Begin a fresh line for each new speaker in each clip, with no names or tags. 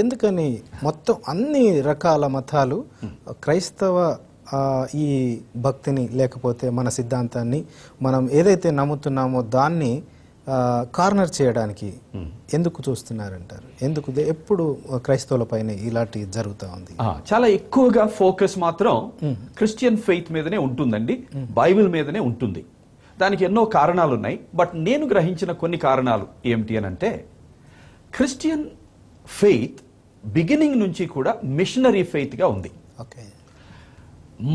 ఎందుకని మొత్తం అన్ని రకాల మతాలు క్రైస్తవ ఈ భక్తిని లేకపోతే మన సిద్ధాంతాన్ని మనం ఏదైతే నమ్ముతున్నామో దాన్ని కార్నర్ చేయడానికి ఎందుకు చూస్తున్నారంటారు? ఎందుకు ఎప్పుడు క్రైస్తవుల పైన ఇలాంటి జరుగుతూ ఉంది?
చాలా ఎక్కువగా ఫోకస్ మాత్రం క్రిస్టియన్ ఫెయిత్ మీదనే ఉంటుందండి, బైబిల్ మీదనే ఉంటుంది. దానికి ఎన్నో కారణాలు ఉన్నాయి. బట్ నేను గ్రహించిన కొన్ని కారణాలు ఏమిటి అని అంటే, క్రిస్టియన్ ఫెయిత్ బిగినింగ్ నుంచి కూడా మిషనరీ ఫెయిత్గా ఉంది.
ఓకే,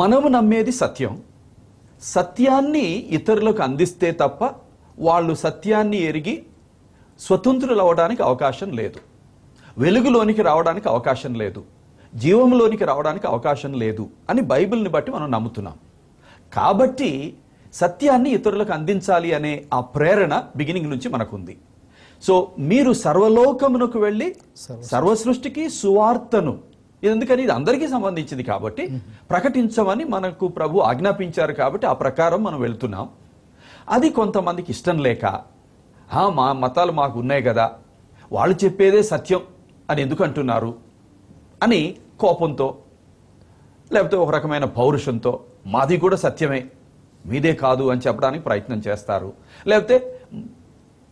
మనము నమ్మేది సత్యం, సత్యాన్ని ఇతరులకు అందిస్తే తప్ప వాళ్ళు సత్యాన్ని ఎరిగి స్వతంత్రులు అవ్వడానికి అవకాశం లేదు, వెలుగులోనికి రావడానికి అవకాశం లేదు, జీవంలోనికి రావడానికి అవకాశం లేదు అని బైబిల్ని బట్టి మనం నమ్ముతున్నాం. కాబట్టి సత్యాన్ని ఇతరులకు అందించాలి అనే ఆ ప్రేరణ బిగినింగ్ నుంచి మనకుంది. సో మీరు సర్వలోకమునకు వెళ్ళి సర్వసృష్టికి సువార్తను, ఎందుకని ఇది అందరికీ సంబంధించింది కాబట్టి ప్రకటించమని మనకు ప్రభు ఆజ్ఞాపించారు. కాబట్టి ఆ ప్రకారం మనం వెళ్తున్నాం. అది కొంతమందికి ఇష్టం లేక, మా మతాలు మాకు ఉన్నాయి కదా, వాళ్ళు చెప్పేదే సత్యం అని ఎందుకు అంటున్నారు అని కోపంతో, లేకపోతే ఒక రకమైన పౌరుషంతో మాది కూడా సత్యమే మీదే కాదు అని చెప్పడానికి ప్రయత్నం చేస్తారు, లేకపోతే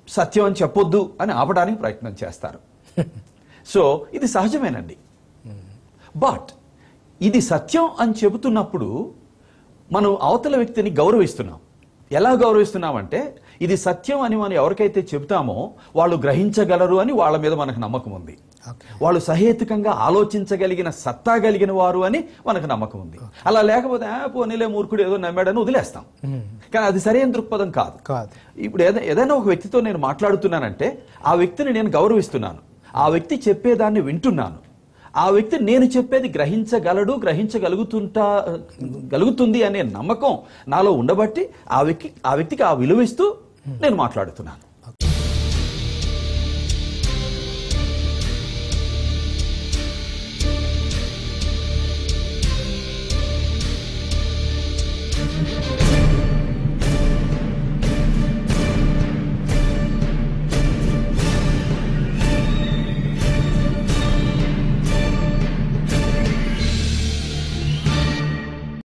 సత్యం అని చెప్పొద్దు అని ఆపడానికి ప్రయత్నం చేస్తారు. సో ఇది సహజమేనండి. బట్ ఇది సత్యం అని చెబుతున్నప్పుడు మనం అవతల వ్యక్తిని గౌరవిస్తున్నాం. ఎలా గౌరవిస్తున్నామంటే, ఇది సత్యం అని మనం ఎవరికైతే చెబుతామో వాళ్ళు గ్రహించగలరు అని వాళ్ళ మీద మనకు నమ్మకం ఉంది. వాళ్ళు సహేతుకంగా ఆలోచించగలిగిన సత్తా కలిగిన వారు అని మనకు నమ్మకం ఉంది. అలా లేకపోతే పోనీలే మూర్ఖుడు ఏదో నమ్మాడని వదిలేస్తాం. కానీ అది సరైన దృక్పథం కాదు. ఇప్పుడు ఏదైనా ఒక వ్యక్తితో నేను మాట్లాడుతున్నానంటే ఆ వ్యక్తిని నేను గౌరవిస్తున్నాను, ఆ వ్యక్తి చెప్పేదాన్ని వింటున్నాను, ఆ వ్యక్తి నేను చెప్పేది గ్రహించగలడు, గలుగుతుంది అనే నమ్మకం నాలో ఉండబట్టి ఆ వ్యక్తికి ఆ విలువిస్తూ నేను మాట్లాడుతున్నాను.